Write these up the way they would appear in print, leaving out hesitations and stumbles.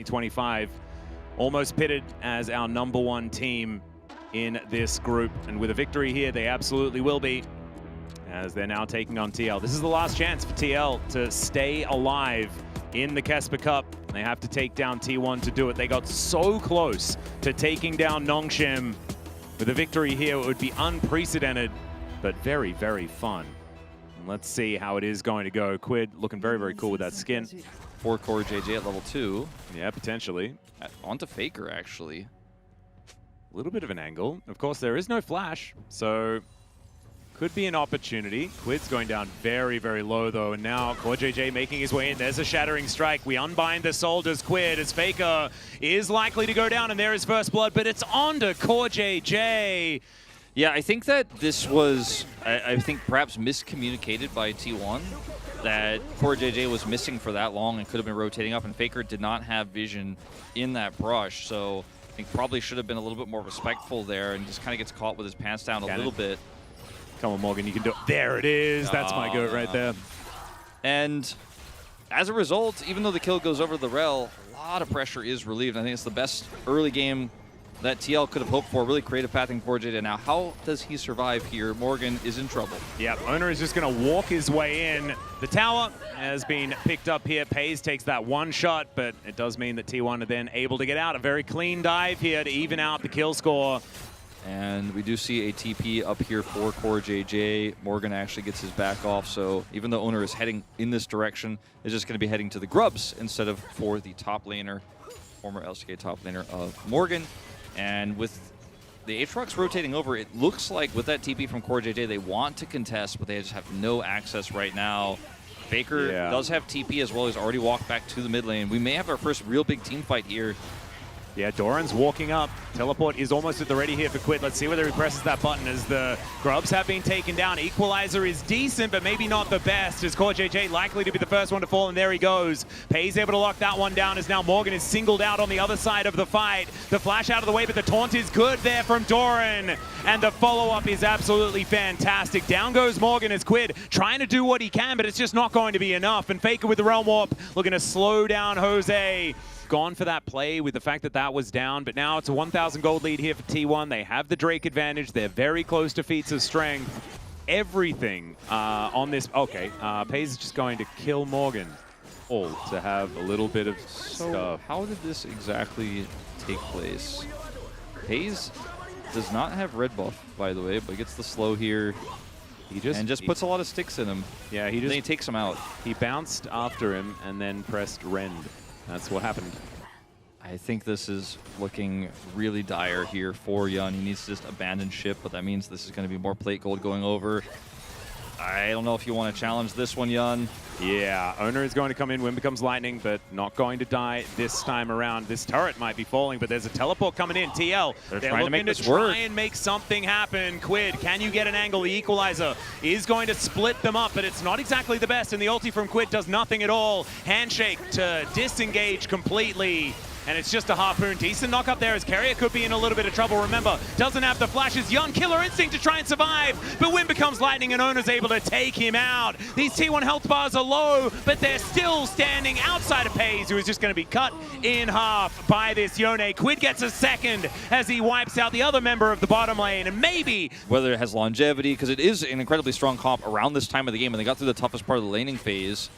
25, almost pitted as our #1 team in this group, and with a victory here they absolutely will be, as they're now taking on TL. This is the last chance for TL to stay alive in the KeSPA Cup. They have to take down T1 to do it. They got so close to taking down Nongshim. With a victory here, it would be unprecedented, but very, very fun. And let's see how it is going to go. Quid looking very, very cool with that skin. 4 core JJ at level 2. Yeah, potentially. Onto Faker, actually. A little bit of an angle. Of course, there is no flash, so could be an opportunity. Quid's going down very, very low, though, and now Core JJ making his way in. There's a shattering strike. We unbind the soldiers. Quid, as Faker is likely to go down, and there is first blood, but it's on to Core JJ. Yeah, I think that this was, I think perhaps miscommunicated by T1, that Core JJ was missing for that long and could have been rotating up, and Faker did not have vision in that brush, so I think probably should have been a little bit more respectful there and just kind of gets caught with his pants down a little bit. Come on, Morgan, you can do it. There it is. That's my goat right there. And as a result, even though the kill goes over the rel, a lot of pressure is relieved. I think it's the best early game that TL could have hoped for. Really creative pathing for JJ. Now, how does he survive here? Morgan is in trouble. Yep, Owner is just going to walk his way in. The tower has been picked up here. Pays takes that one shot, but it does mean that T1 are then able to get out. A very clean dive here to even out the kill score. And we do see a TP up here for Core JJ. Morgan actually gets his back off, so even though Owner is heading in this direction, is just going to be heading to the Grubs instead of for the top laner, former LCK top laner of Morgan. And with the Aatrox rotating over, it looks like with that TP from Core JJ, they want to contest, but they just have no access right now. Faker does have TP as well. He's already walked back to the mid lane. We may have our first real big team fight here. Yeah, Doran's walking up. Teleport is almost at the ready here for Quid. Let's see whether he presses that button as the Grubs have been taken down. Equalizer is decent, but maybe not the best, as Core JJ likely to be the first one to fall, and there he goes. Pays able to lock that one down as now Morgan is singled out on the other side of the fight. The flash out of the way, but the taunt is good there from Doran. And the follow-up is absolutely fantastic. Down goes Morgan as Quid trying to do what he can, but it's just not going to be enough. And Faker with the Realm Warp looking to slow down Jose. Gone for that play with the fact that that was down, but now it's a 1,000 gold lead here for T1. They have the Drake advantage. They're very close to feats of strength. Everything on this. Okay, Pays is just going to kill Morgan. All to have a little bit of stuff. How did this exactly take place? Pays does not have red buff, by the way, but gets the slow here. He just puts a lot of sticks in him. Yeah, then he takes him out. He bounced after him and then pressed rend. That's what happened. I think this is looking really dire here for Yun. He needs to just abandon ship, but that means this is going to be more plate gold going over. I don't know if you want to challenge this one, Yun. Yeah, Owner is going to come in, Wind becomes lightning, but not going to die this time around. This turret might be falling, but there's a teleport coming in. TL, they're trying to make this try work and make something happen. Quid, can you get an angle? The Equalizer is going to split them up, but it's not exactly the best, and the ulti from Quid does nothing at all. Handshake to disengage completely. And it's just a harpoon. Decent knock up there as Carrier could be in a little bit of trouble. Remember, doesn't have the flashes. Young killer instinct to try and survive. But Wind becomes lightning and Owner's able to take him out. These T1 health bars are low, but they're still standing outside of Pays, who is just going to be cut in half by this Yone. Quid gets a second as he wipes out the other member of the bottom lane. And maybe whether it has longevity, because it is an incredibly strong comp around this time of the game, and they got through the toughest part of the laning phase.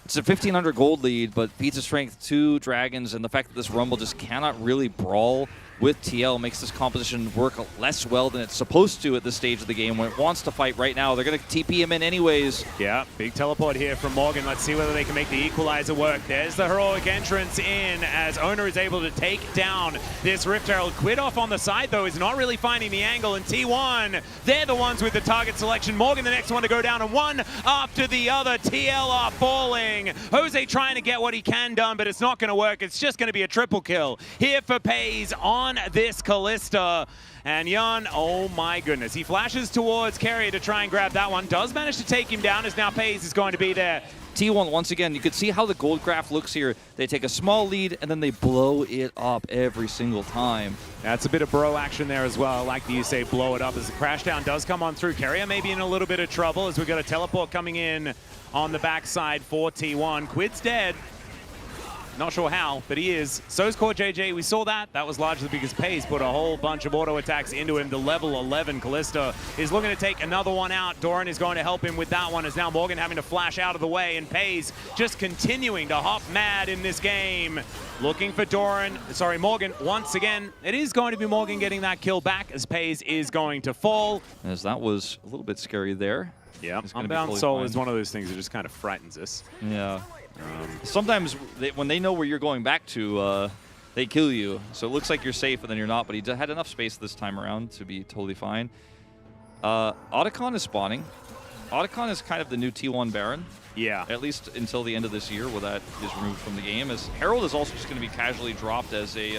It's a 1,500 gold lead, but feats of strength 2 dragons, and the fact that this Rumble just cannot really brawl with TL makes this composition work less well than it's supposed to at this stage of the game. When it wants to fight right now, they're going to TP him in anyways. Yeah, big teleport here from Morgan. Let's see whether they can make the Equalizer work. There's the heroic entrance in as Owner is able to take down this Rift Herald. Quid off on the side, though, is not really finding the angle, and T1, they're the ones with the target selection. Morgan the next one to go down, and one after the other. TL are falling. Jose trying to get what he can done, but it's not going to work. It's just going to be a triple kill here for Pays on this Kalista. And Yun, oh my goodness, he flashes towards Carrier to try and grab that one. Does manage to take him down as now Pays is going to be there. T1, once again, you can see how the gold graph looks here. They take a small lead and then they blow it up every single time. That's a bit of bro action there as well. I like that you say blow it up as the crash down does come on through. Carrier maybe in a little bit of trouble as we got a teleport coming in on the backside for T1. Quid's dead. Not sure how, but he is. So's Core JJ. We saw that. That was largely because Pace put a whole bunch of auto attacks into him. The level 11 Kalista is looking to take another one out. Doran is going to help him with that one, as now Morgan having to flash out of the way, and Pace just continuing to hop mad in this game. Looking for Morgan once again. It is going to be Morgan getting that kill back, as Pace is going to fall. As that was a little bit scary there. Yeah, Unbound Soul is one of those things that just kind of frightens us. Yeah. Sometimes when they know where you're going back to, they kill you. So it looks like you're safe, and then you're not. But he had enough space this time around to be totally fine. Otacon is spawning. Otacon is kind of the new T1 Baron. Yeah. At least until the end of this year, where that is removed from the game. As Herald is also just going to be casually dropped as a,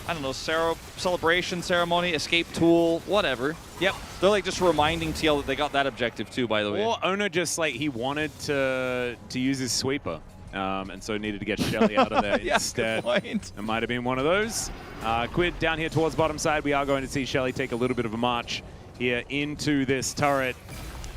I don't know, celebration ceremony, escape tool, whatever. Yep. They're like just reminding TL that they got that objective too, by the way. Or Owner just like he wanted to use his sweeper, and so needed to get Shelly out of there yeah, instead. Good point. It might have been one of those. Quid down here towards bottom side. We are going to see Shelly take a little bit of a march here into this turret,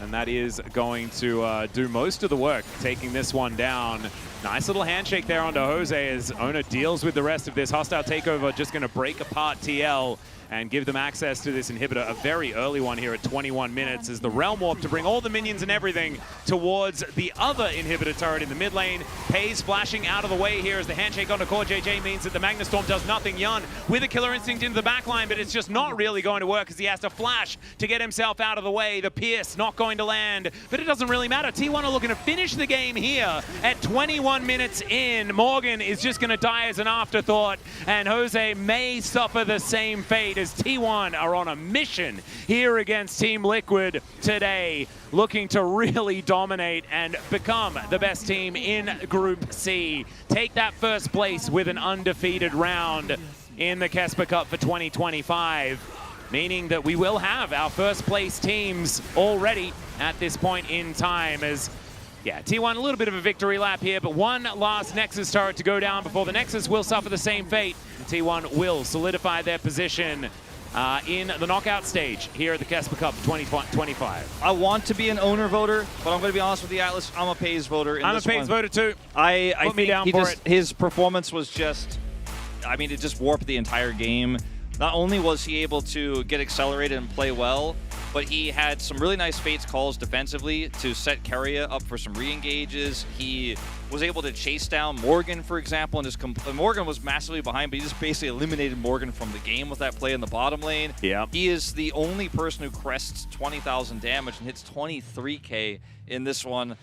and that is going to do most of the work, taking this one down. Nice little handshake there onto Jose as Owner deals with the rest of this. Hostile takeover just going to break apart TL and give them access to this inhibitor, a very early one here at 21 minutes, as the Realm Warp to bring all the minions and everything towards the other inhibitor turret in the mid lane. Pays flashing out of the way here as the handshake onto Core JJ means that the Magna Storm does nothing. Yun with a Killer Instinct into the back line, but it's just not really going to work as he has to flash to get himself out of the way. The Pierce not going to land, but it doesn't really matter. T1 are looking to finish the game here at 21 minutes in. Morgan is just going to die as an afterthought, and Jose may suffer the same fate as T1 are on a mission here against Team Liquid today, looking to really dominate and become the best team in Group C. Take that first place with an undefeated round in the KeSPA Cup for 2025, meaning that we will have our first place teams already at this point in time. As yeah, T1 a little bit of a victory lap here, but one last Nexus turret to go down before the Nexus will suffer the same fate. T1 will solidify their position in the knockout stage here at the KeSPA Cup 2025. I want to be an Owner voter, but I'm going to be honest with you, Atlas, I'm a Pays voter. I'm a Pays voter too. I Put me down for it. His performance was just, I mean, it just warped the entire game. Not only was he able to get accelerated and play well, but he had some really nice Fates calls defensively to set Keria up for some re-engages. He was able to chase down Morgan, for example, and just Morgan was massively behind, but he just basically eliminated Morgan from the game with that play in the bottom lane. Yeah. He is the only person who crests 20,000 damage and hits 23k in this one.